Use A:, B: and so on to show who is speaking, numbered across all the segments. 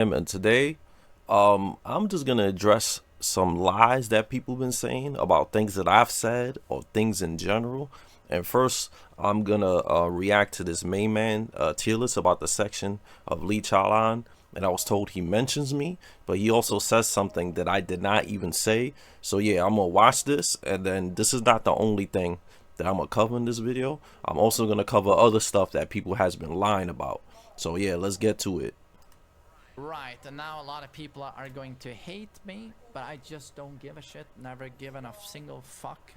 A: And today, I'm just gonna address some lies that people been saying about things that I've said or things in general. And first, I'm gonna react to this main man tier list about the section of Lee Chalan. And I was told he mentions me, but he also says something that I did not even say. So yeah, I'm gonna watch this, and then this is not the only thing that I'm gonna cover in this video. I'm also gonna cover other stuff that people has been lying about. So yeah, let's get to it.
B: Right, and now a lot of people are going to hate me, but I just don't give a shit, never given a single fuck.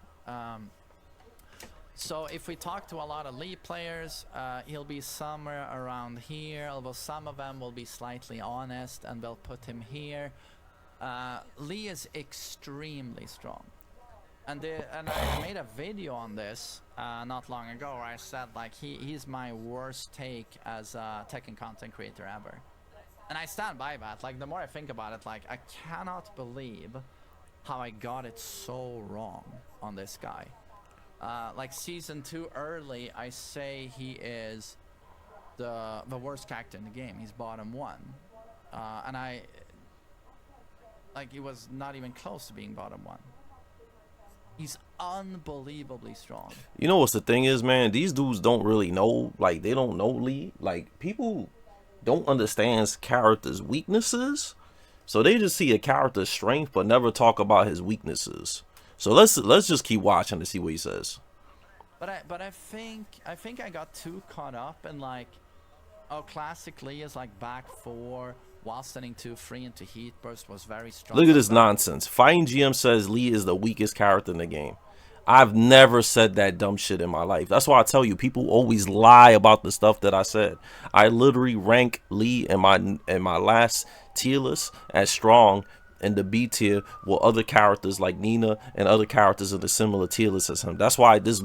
B: So if we talk to a lot of Lee players, he'll be somewhere around here, although some of them will be slightly honest and they'll put him here. Lee is extremely strong. And I made a video on this not long ago where I said like he's my worst take as a Tekken content creator ever. And I stand by that. Like, the more I think about it, like, I cannot believe how I got it so wrong on this guy. Like, season 2 early, I say he is the worst character in the game. He's bottom 1. And he was not even close to being bottom 1. He's unbelievably strong.
A: You know what's the thing is, man? These dudes don't really know, like, they don't know Lee. Like, people don't understand characters' weaknesses, so they just see a character's strength but never talk about his weaknesses. So let's just keep watching to see what he says.
B: But I think I got too caught up in like, oh, classically is like back 4 while sending 2-3 into heat burst was very strong.
A: Look at this nonsense. fightinggm says Lee is the weakest character in the game. I've never said that dumb shit in my life. That's why I tell you, people always lie about the stuff that I said. I literally rank Lee in my last tier list as strong in the B tier with other characters like Nina and other characters in the similar tier list as him. That's why this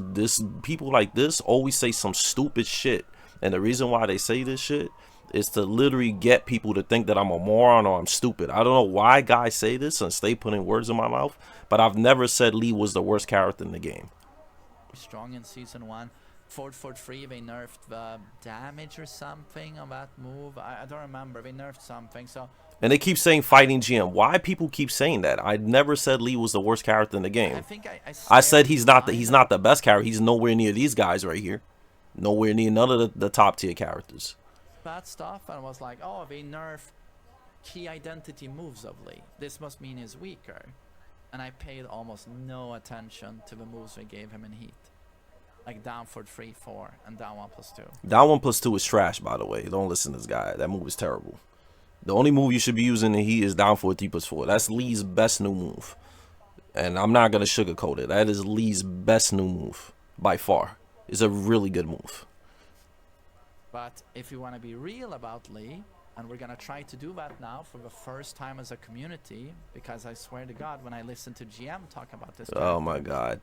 A: people like this always say some stupid shit. And the reason why they say this shit is to literally get people to think that I'm a moron or I'm stupid. I don't know why guys say this and stay putting words in my mouth, but I've never said Lee was the worst character in the game.
B: Strong in season 1. Forward 3, they nerfed the damage or something on that move. I don't remember. They nerfed something. So.
A: And they keep saying fightinggm. Why people keep saying that? I never said Lee was the worst character in the game.
B: I think
A: I said he's not the best character. He's nowhere near these guys right here. Nowhere near none of the top tier characters.
B: Bad stuff, and I was like, oh, they nerf key identity moves of Lee. This must mean he's weaker. And I paid almost no attention to the moves they gave him in heat. Like down for 3-4 and down 1+2.
A: Down 1+2 is trash, by the way. Don't listen to this guy. That move is terrible. The only move you should be using in heat is down for 3+4. That's Lee's best new move. And I'm not going to sugarcoat it. That is Lee's best new move by far. It's a really good move.
B: But if you want to be real about Lee, and we're going to try to do that now for the first time as a community, because I swear to God, when I listen to GM talk about this...
A: Oh my God.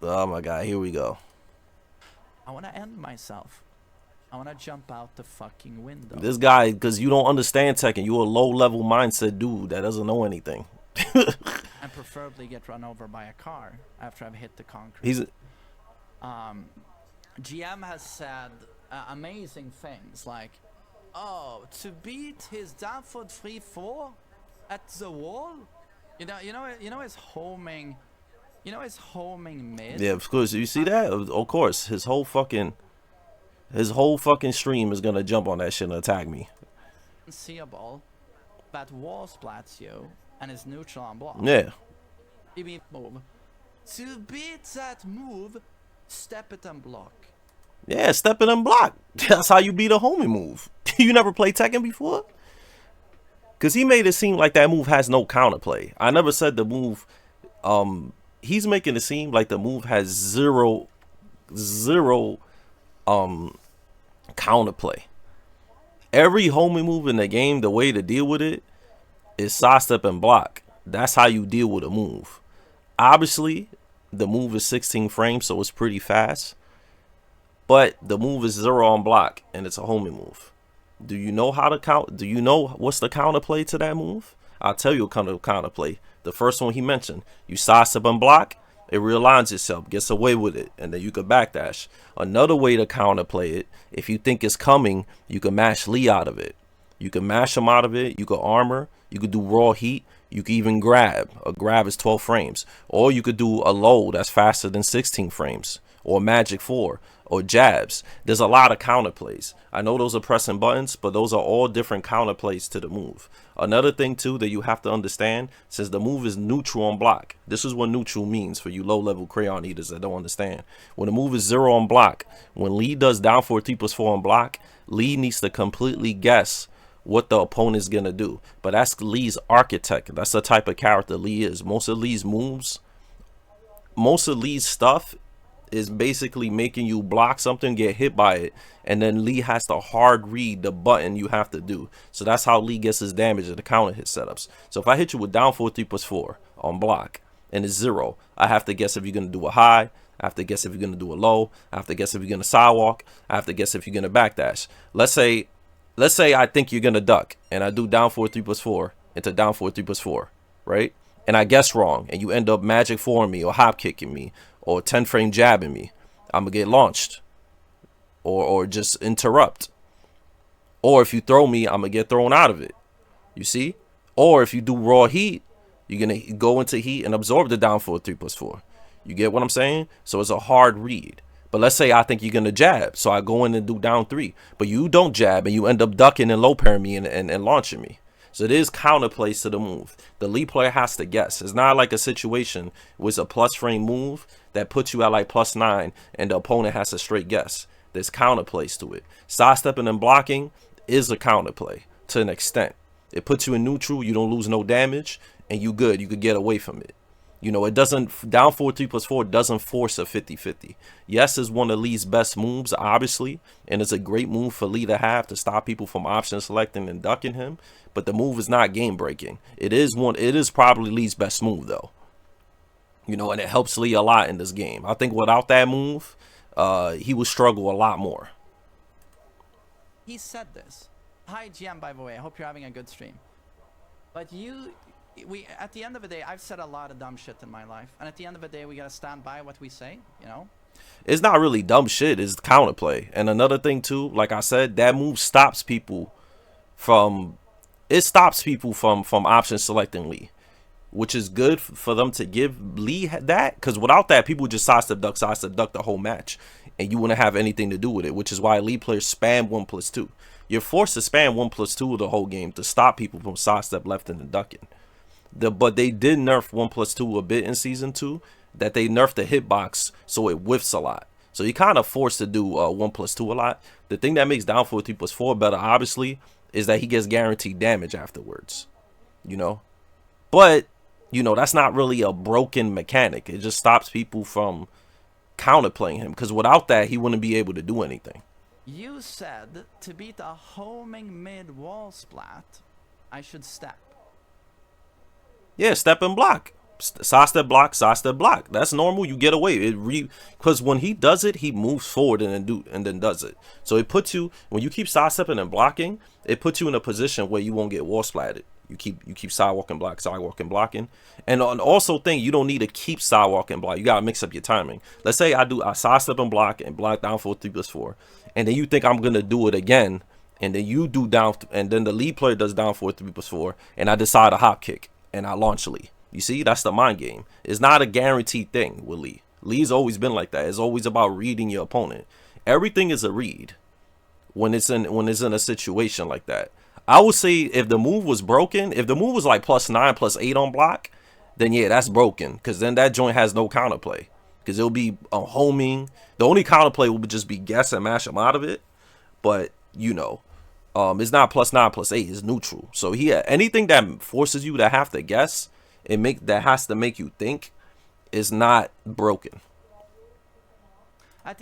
A: Oh my God, here we go.
B: I want to end myself. I want to jump out the fucking window.
A: This guy, because you don't understand Tekken, you're a low-level mindset dude that doesn't know anything.
B: And preferably get run over by a car after I've hit the concrete. GM has said amazing things like, oh, to beat his down for 3-4 at the wall. You know his homing mid.
A: Yeah, of course. You see that? Of course, his whole fucking stream is gonna jump on that shit and attack me.
B: Seeable that wall splats you and is neutral on block.
A: Yeah.
B: Move. To beat that move, step it and block.
A: Yeah, step it and block. That's how you beat a homie move. You never played Tekken before? Because he made it seem like that move has no counterplay. I never said the move. He's making it seem like the move has zero counterplay. Every homie move in the game, the way to deal with it is sidestep and block. That's how you deal with a move. Obviously, the move is 16 frames, so it's pretty fast. But the move is 0 on block, and it's a homie move. Do you know how to count? Do you know what's the counterplay to that move? I'll tell you a counterplay. The first one he mentioned, you sidestep and block, it realigns itself, gets away with it, and then you can backdash. Another way to counterplay it, if you think it's coming, you can mash Lee out of it. You can mash him out of it. You could armor. You could do raw heat. You could even grab. A grab is 12 frames. Or you could do a low that's faster than 16 frames. Or magic 4. Or jabs. There's a lot of counterplays. I know those are pressing buttons, but those are all different counterplays to the move. Another thing too that you have to understand, since the move is neutral on block. This is what neutral means for you low-level crayon eaters that don't understand. When the move is 0 on block, when Lee does down 4 3+4 on block, Lee needs to completely guess what the opponent's gonna do. But that's Lee's architect. That's the type of character Lee is. Most of Lee's moves, most of Lee's stuff is basically making you block something, get hit by it, and then Lee has to hard read the button you have to do. So that's how Lee gets his damage at the counter hit setups. So if I hit you with down 4 3+4 on block and it's 0, I have to guess if you're gonna do a high. I have to guess if you're gonna do a low. I have to guess if you're gonna sidewalk. I have to guess if you're gonna backdash. Let's say I think you're gonna duck, and I do down 4 3+4 into down 4 3+4, right? And I guess wrong, and you end up magic 4ing me or hop kicking me or 10 frame jabbing me. I'm gonna get launched or just interrupt. Or if you throw me, I'm gonna get thrown out of it. You see? Or if you do raw heat, you're gonna go into heat and absorb the down 4 3+4. You get what I'm saying? So it's a hard read. But let's say I think you're gonna jab, so I go in and do down 3, but you don't jab and you end up ducking and low parrying me and launching me. So it is counterplays to the move. The lead player has to guess. It's not like a situation with a plus frame move that puts you at like +9 and the opponent has a straight guess. There's counterplays to it. Sidestepping and blocking is a counterplay to an extent. It puts you in neutral, you don't lose no damage, and you good. You could get away from it. You know, it doesn't, down 4 3+4 doesn't force a 50-50. Yes, it's one of Lee's best moves, obviously, and it's a great move for Lee to have to stop people from option selecting and ducking him. But the move is not game breaking. It is probably Lee's best move though. You know, and it helps Lee a lot in this game. I think without that move, he would struggle a lot more.
B: He said this. Hi GM, by the way. I hope you're having a good stream. But at the end of the day, I've said a lot of dumb shit in my life, and at the end of the day, we gotta stand by what we say, you know.
A: It's not really dumb shit, it's counterplay. And another thing too, like I said, that move stops people from option selecting Lee, which is good for them to give Lee that, because without that, people just sidestep duck the whole match, and you wouldn't have anything to do with it, which is why Lee players spam 1+2. You're forced to spam 1+2 the whole game to stop people from sidestep left and ducking. But they did nerf 1+2 a bit in season 2, that they nerfed the hitbox so it whiffs a lot. So you're kind of forced to do 1+2 a lot. The thing that makes down 4 3+4 better, obviously, is that he gets guaranteed damage afterwards. You know? But, you know, that's not really a broken mechanic. It just stops people from counterplaying him, because without that, he wouldn't be able to do anything.
B: You said to beat a homing mid wall splat, I should step.
A: Yeah, step and block. Sidestep block, sidestep block. That's normal. You get away. Because when he does it, he moves forward and then does it. So it puts you, when you keep sidestepping and blocking, it puts you in a position where you won't get wall splatted. You keep sidewalking, blocking. And also thing, you don't need to keep sidewalking block. You gotta mix up your timing. Let's say I sidestep and block down 4 3+4, and then you think I'm gonna do it again, and then you do down, and then the lead player does down 4 3+4, and I decide a hop kick and I launch Lee. You see, that's the mind game. It's not a guaranteed thing with Lee. Lee's always been like that. It's always about reading your opponent. Everything is a read when it's in a situation like that. I would say if the move was broken, if the move was like +9, +8 on block, then yeah, that's broken, because then that joint has no counterplay, because it'll be a homing. The only counterplay will just be guess and mash him out of it. But you know, it's not +9, +8. It's neutral. So yeah, anything that forces you to have to guess that has to make you think is not broken.
B: I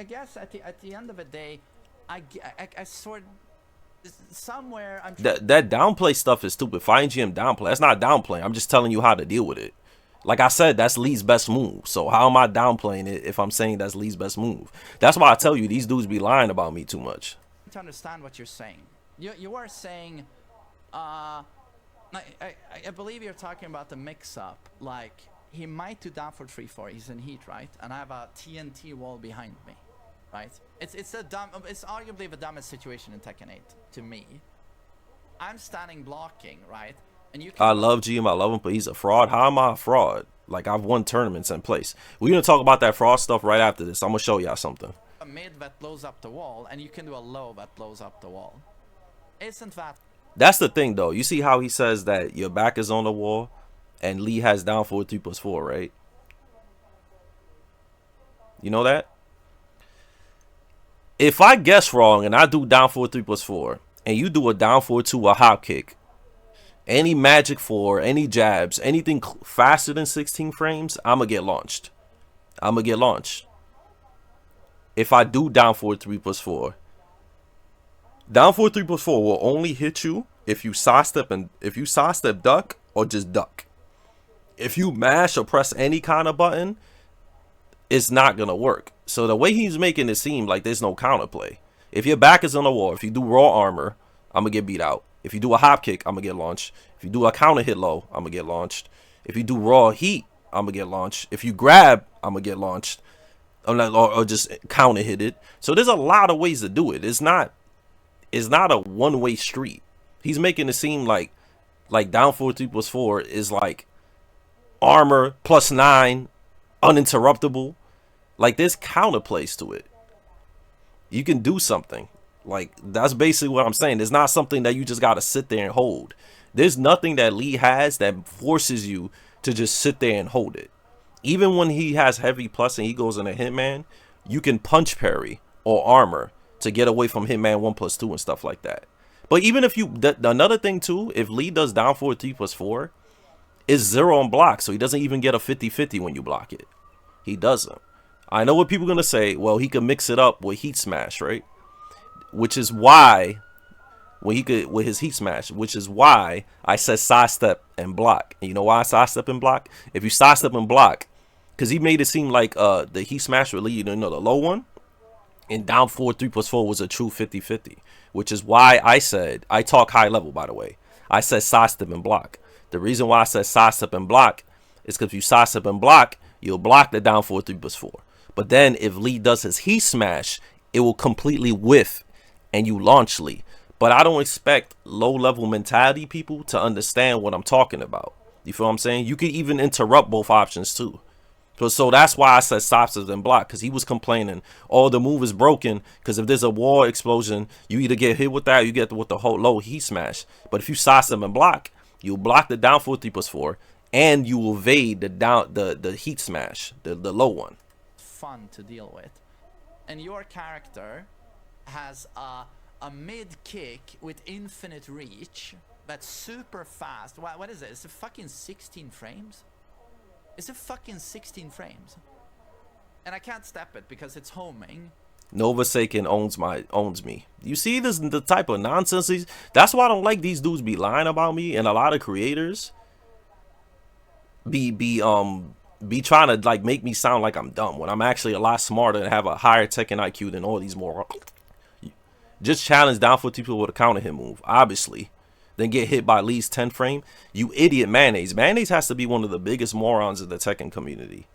B: guess at the end of the day, I sort somewhere I'm
A: that downplay stuff is stupid. fightinggm downplay. That's not downplay. I'm just telling you how to deal with it. Like I said, that's Lee's best move. So how am I downplaying it if I'm saying that's Lee's best move? That's why I tell you these dudes be lying about me too much.
B: To understand what you're saying. You are saying, I believe you're talking about the mix-up. Like, he might do down for 3-4. He's in heat, right? And I have a TNT wall behind me, right? It's arguably the dumbest situation in Tekken 8 to me. I'm standing blocking, right? And you can
A: I love GM, I love him, but he's a fraud. How am I a fraud? Like, I've won tournaments in place. We're gonna talk about that fraud stuff right after this. I'm gonna show y'all something.
B: a mid that blows up the wall, and you can do a low that blows up the wall. Isn't that?
A: That's the thing, though. You see how he says that your back is on the wall, and Lee has down forward 3+4, right? You know that? If I guess wrong and I do down forward 3+4, and you do a down forward 2, a hop kick, any magic 4, any jabs, anything faster than 16 frames, I'm gonna get launched. I'm gonna get launched. If I do down forward 3+4, down forward 3+4 will only hit you if you sidestep duck or just duck. If you mash or press any kind of button, it's not gonna work. So the way he's making it seem like there's no counterplay. If your back is on the wall, if you do raw armor, I'm gonna get beat out. If you do a hop kick, I'm gonna get launched. If you do a counter hit low, I'm gonna get launched. If you do raw heat, I'm gonna get launched. If you grab, I'm gonna get launched. Or just counter hit it. So there's a lot of ways to do it. It's not a one-way street. He's making it seem like down forward 3+4 is like armor +9, uninterruptible. Like, there's counterplays to it. You can do something. Like, that's basically what I'm saying. There's not something that you just gotta sit there and hold. There's nothing that Lee has that forces you to just sit there and hold it. Even when he has heavy plus and he goes in a hitman, you can punch parry or armor to get away from hitman 1+2 and stuff like that. But even if you, another thing too, if Lee does down forward 3+4, it's 0 on block, so he doesn't even get a 50-50 when you block it. He doesn't. I know what people are gonna say. Well, he could mix it up with heat smash, right? Which is why when he could with his heat smash, which is why I said sidestep and block. And you know why I sidestep and block? If you sidestep and block, because he made it seem like the heat smash would lead, you know, the low one, and down forward 3+4 was a true 50-50, which is why I said, I talk high level, by the way. I said sidestep and block. The reason why I said sidestep and block is because if you sidestep and block, you'll block the down forward 3+4. But then if Lee does his heat smash, it will completely whiff and you launch Lee. But I don't expect low level mentality people to understand what I'm talking about. You feel what I'm saying? You could even interrupt both options too. So that's why I said sidestep and block, because he was complaining, oh, the move is broken, because if there's a wall explosion, you either get hit with that or you get with the whole low heat smash. But if you sidestep and block, you'll block the down forward 3+4 and you will evade the heat smash, the low one.
B: Fun to deal with. And your character has a mid kick with infinite reach that's super fast. What is it? Is it fucking 16 frames? Is it fucking 16 frames? And I can't step it because it's homing.
A: Nova Seiken owns me. You see this, the type of nonsense that's why I don't like these dudes be lying about me, and a lot of creators be trying to like make me sound like I'm dumb when I'm actually a lot smarter and have a higher Tekken IQ than all these morons. Just challenge down for people with a counter hit move, obviously. Then get hit by at least 10 frame. You idiot Mayonnaise. Mayonnaise has to be one of the biggest morons in the Tekken community.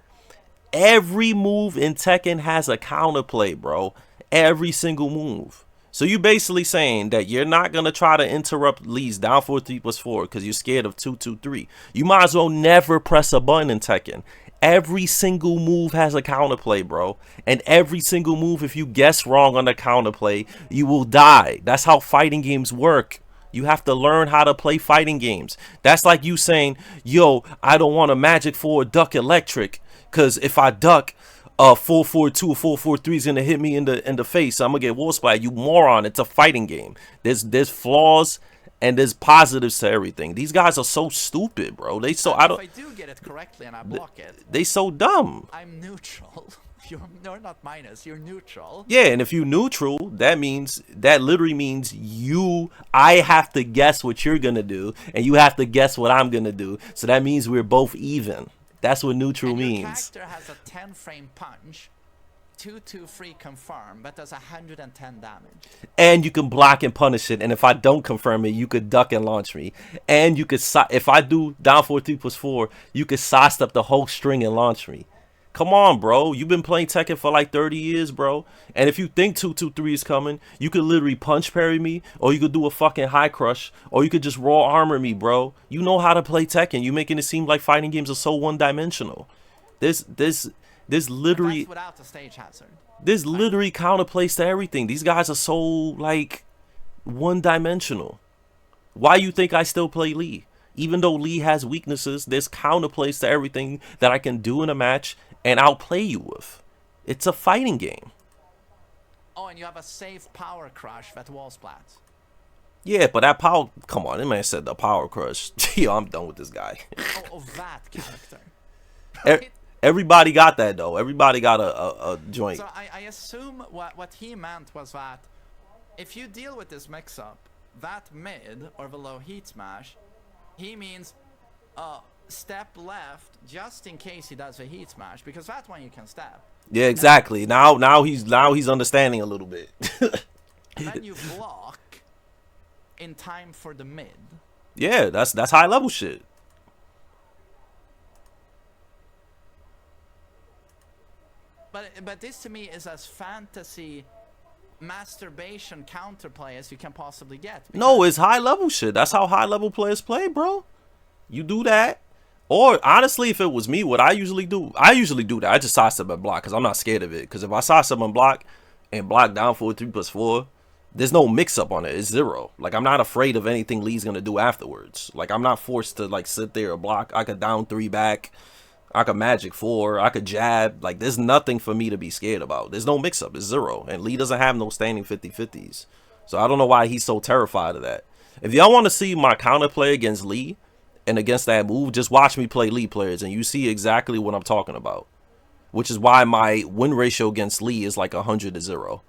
A: Every move in Tekken has a counterplay, bro. Every single move. So you basically saying that you're not going to try to interrupt Lee's down forward 3+4 because you're scared of 2-2-3. You might as well never press a button in Tekken. Every single move has a counterplay, bro. And every single move, if you guess wrong on the counterplay, you will die. That's how fighting games work. You have to learn how to play fighting games. That's like you saying, yo, I don't want a magic forward duck electric, because if I duck, 4-4-2 or 4-4-3 is gonna hit me in the face. So I'm gonna get wall splat. You moron. It's a fighting game. There's flaws and there's positives to everything. These guys are so stupid, bro. If
B: I do get it correctly and I block it,
A: they so dumb.
B: I'm neutral. You're not minus, you're neutral.
A: Yeah, and if you're neutral, that literally means I have to guess what you're gonna do, and you have to guess what I'm gonna do. So that means we're both even. That's what neutral means.
B: Your character has a 10 frame punch, 2-2-3 confirm, that does 110 damage.
A: And you can block and punish it, and if I don't confirm it, you could duck and launch me. And you could, if I do down forward 3+4, you could sidestep the whole string and launch me. Come on, bro. You've been playing Tekken for like 30 years, bro. And if you think 223 is coming, you could literally punch parry me, or you could do a fucking high crush, or you could just raw armor me, bro. You know how to play Tekken. You making it seem like fighting games are so one-dimensional. There's literally,
B: That's without the stage hazard.
A: there's literally counterplays to everything. These guys are so like one-dimensional. Why you think I still play Lee? Even though Lee has weaknesses, there's counterplays to everything that I can do in a match and outplay you with. It's a fighting game.
B: Oh, and you have a safe power crush that wall splats.
A: Yeah, but that power... Come on, that man said the power crush. Yo, I'm done with this guy.
B: Oh, that character.
A: Everybody got that, though. Everybody got a joint.
B: So I assume what he meant was that if you deal with this mix-up, that mid or the low heat smash, he means step left just in case he does a heat smash, because that one you can step.
A: Yeah, exactly. Now he's understanding a little bit.
B: And then you block in time for the mid.
A: Yeah, that's high level shit.
B: But this to me is as fantasy masturbation counterplay as you can possibly get.
A: No, it's high level shit. That's how high level players play, bro. You do that. Or honestly, if it was me, what I usually do that. I just sidestep and block because I'm not scared of it. Because if I sidestep and block down for 3+4, there's no mix up on it. It's 0. Like, I'm not afraid of anything Lee's gonna do afterwards. Like, I'm not forced to like sit there or block. I could down 3 back. I could magic 4. I could jab. Like, there's nothing for me to be scared about. There's no mix up. It's 0. And Lee doesn't have no standing 50-50s. So I don't know why he's so terrified of that. If y'all want to see my counterplay against Lee and against that move, just watch me play Lee players and you see exactly what I'm talking about. Which is why my win ratio against Lee is like 100-0.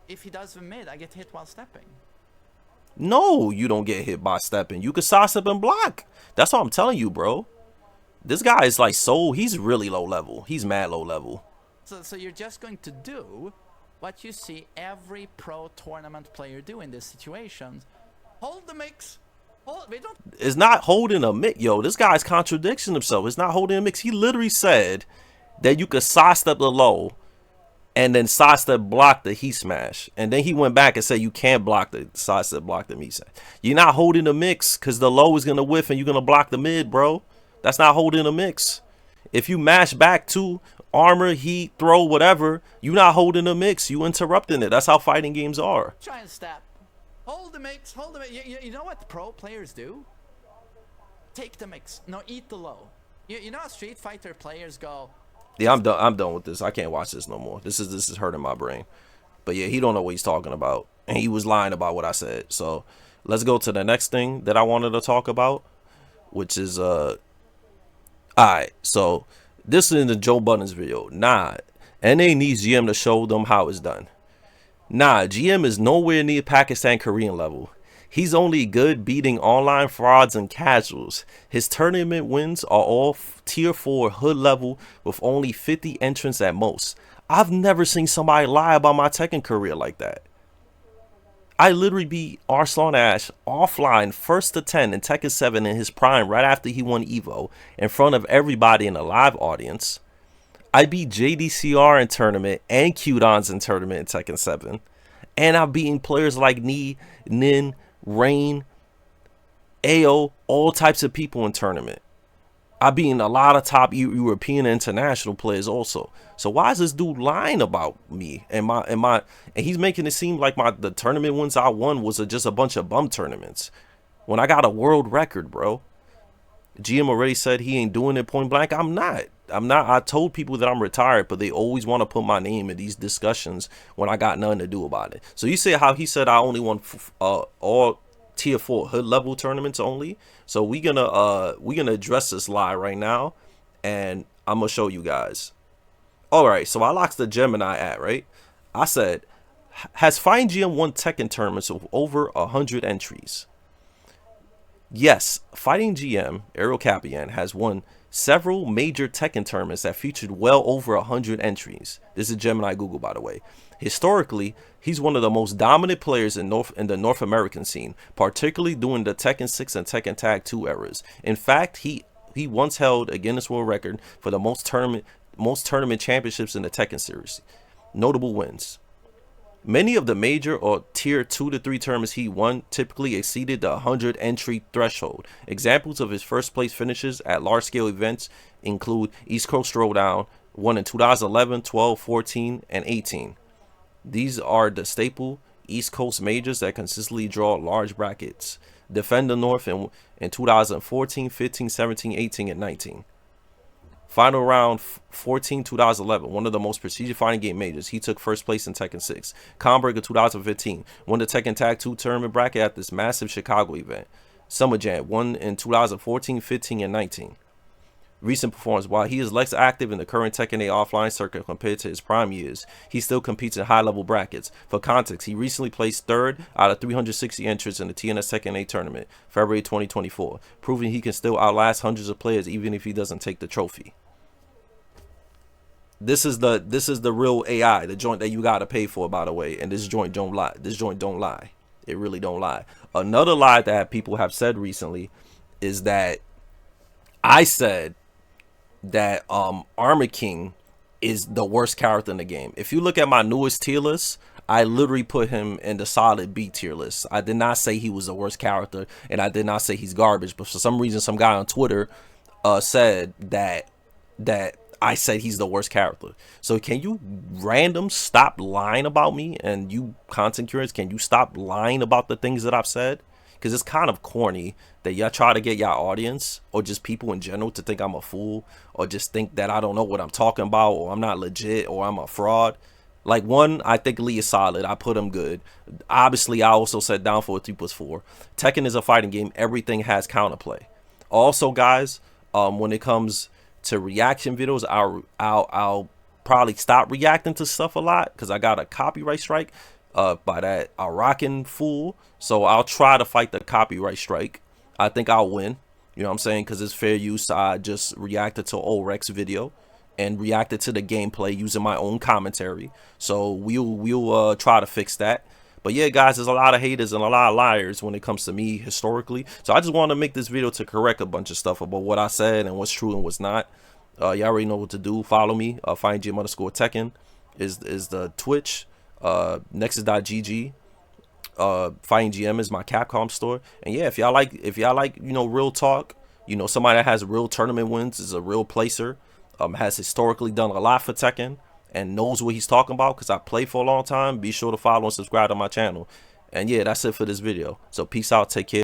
B: If he does the mid, I get hit while stepping.
A: No, you don't get hit by stepping. You can sidestep and block. That's what I'm telling you, bro. This guy is like he's really low level. He's mad low level.
B: So you're just going to do what you see every pro tournament player do in this situation. Hold the mix.
A: It's not holding a mix. Yo, this guy's contradicting himself. It's not holding a mix. He literally said that you could sidestep the low and then sidestep block the heat smash. And then he went back and said you can't block the sidestep block the heat smash. You're not holding the mix because the low is going to whiff and you're going to block the mid, bro. That's not holding a mix. If you mash back to armor, heat, throw, whatever, you're not holding a mix. You interrupting it. That's how fighting games are.
B: Try and step. Hold the mix. Hold the mix. You know what pro players do? Take the mix. No, eat the low. You know how Street Fighter players go.
A: Yeah, I'm done. I'm done with this. I can't watch this no more. This is hurting my brain. But yeah, he don't know what he's talking about, and he was lying about what I said. So let's go to the next thing that I wanted to talk about, which is Alright, so this is in the Joe Budden's video. Nah, NA needs GM to show them how it's done. Nah, GM is nowhere near Pakistan Korean level. He's only good beating online frauds and casuals. His tournament wins are all tier 4 hood level with only 50 entrants at most. I've never seen somebody lie about my Tekken career like that. I literally beat Arslan Ash offline 1st to 10 in Tekken 7 in his prime right after he won Evo in front of everybody in a live audience. I beat JDCR in tournament and Qdons in tournament in Tekken 7. And I've beaten players like Ni, Nin, Rain, AO, all types of people in tournament. I've beaten a lot of top European and international players also. So why is this dude lying about me and he's making it seem like the tournament wins I won was just a bunch of bum tournaments when I got a world record, bro. GM already said he ain't doing it point blank. I'm not. I told people that I'm retired, but they always want to put my name in these discussions when I got nothing to do about it. So you see how he said I only won all tier 4 hood level tournaments only. So we're gonna address this lie right now, and I'm gonna show you guys. All right, so I locked the Gemini at, right? I said, has fightinggm won Tekken tournaments with over 100 entries? Yes, fightinggm Ariel Capian has won several major Tekken tournaments that featured well over 100 entries. This is Gemini Google, by the way. Historically, he's one of the most dominant players in the North American scene, particularly during the Tekken 6 and Tekken Tag 2 eras. In fact, he he once held a Guinness World Record for the most tournament championships in the Tekken series. Notable wins. Many of the major or tier 2 to 3 tournaments he won typically exceeded the 100 entry threshold. Examples of his first place finishes at large scale events include East Coast Throwdown, won in 2011, 12, 14, and 18. These are the staple East Coast majors that consistently draw large brackets. Defend the North in 2014, 15, 17, 18, and 19. Final round 14 2011, one of the most prestigious fighting game majors. He took first place in Tekken 6. Comberg in 2015, won the Tekken Tag 2 tournament bracket at this massive Chicago event. Summer Jam, won in 2014, 15, and 19. Recent performance. While he is less active in the current Tekken 8 offline circuit compared to his prime years, he still competes in high-level brackets. For context, he recently placed 3rd out of 360 entrants in the TNS Tekken 8 tournament, February 2024, proving he can still outlast hundreds of players even if he doesn't take the trophy. This is the real AI, the joint that you gotta pay for, by the way, and this joint don't lie. This joint don't lie. It really don't lie. Another lie that people have said recently is that I said that Armor King is the worst character in the game. If you look at my newest tier list, I literally put him in the solid B tier list. I did not say he was the worst character, and I did not say he's garbage, but for some reason some guy on Twitter said that I said he's the worst character. So can you random stop lying about me? And you content creators, can you stop lying about the things that I've said? Because it's kind of corny that y'all try to get y'all audience or just people in general to think I'm a fool or just think that I don't know what I'm talking about or I'm not legit or I'm a fraud. Like, one, I think Lee is solid. I put him good. Obviously, I also said down for a 3+4. Tekken is a fighting game. Everything has counterplay. Also, guys, when it comes to reaction videos, I'll probably stop reacting to stuff a lot because I got a copyright strike by that Arakan fool. So I'll try to fight the copyright strike. I think I'll win. You know what I'm saying? Because it's fair use. I just reacted to old Rex video and reacted to the gameplay using my own commentary. So we'll try to fix that. But yeah, guys, there's a lot of haters and a lot of liars when it comes to me historically. So I just want to make this video to correct a bunch of stuff about what I said and what's true and what's not. Y'all already know what to do. Follow me. fightinggm_tekken is the Twitch. Nexus.gg. fightinggm is my Capcom store. And yeah, if y'all like you know, real talk, you know, somebody that has real tournament wins, is a real placer, has historically done a lot for Tekken and knows what he's talking about because I played for a long time, be sure to follow and subscribe to my channel. And yeah, that's it for this video. So peace out, take care.